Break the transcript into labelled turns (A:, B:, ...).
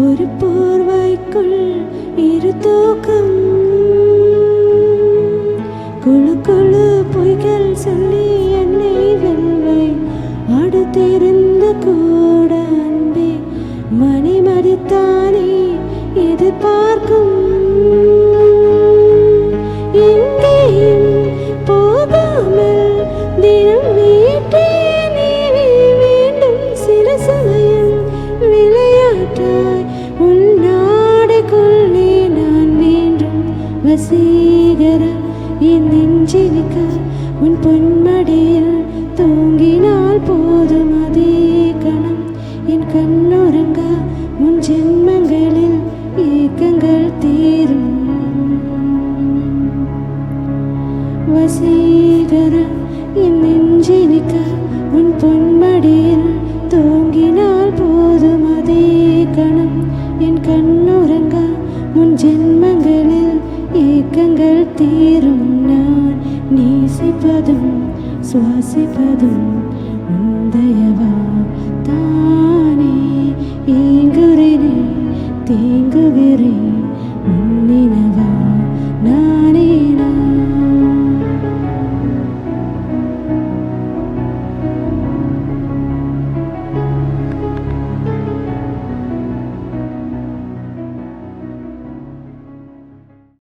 A: ஒரு போர்வைக்குள் இரு தூக்கம். குழு குழு பொய்கள் சொல்லி என்னை வெல்வை அடுத்திருந்த கூட அன்பே மணி மதித்தானே எதிர்பார்க்கும். எங்கேயும் போகாமல் தினம் வீட்டே நீவே வேண்டும். சில சமயம் விளையாட்டாய் உள்நாடைக்குள்ளே நான் வேண்டும். வசீகரம் என் நெஞ்சினிக்க உன் பொன்மடியில் தூங்கினால் போதும். அதே கணம் என் கண்ணுறங்க முன் ஜென்மங்களில் ஏக்கங்கள் தீரும். வசீகரம் என் நெஞ்சினிக்க உன் பொன்மடியில் தூங்கினால் போதும். அதே கணம் என் கண்ணுறங்க முன் ஜென்மங்களில் ஏக்கங்கள் தீரும். நான் நேசிப்பதும் சுவாசிப்பதும் உந்தயவா.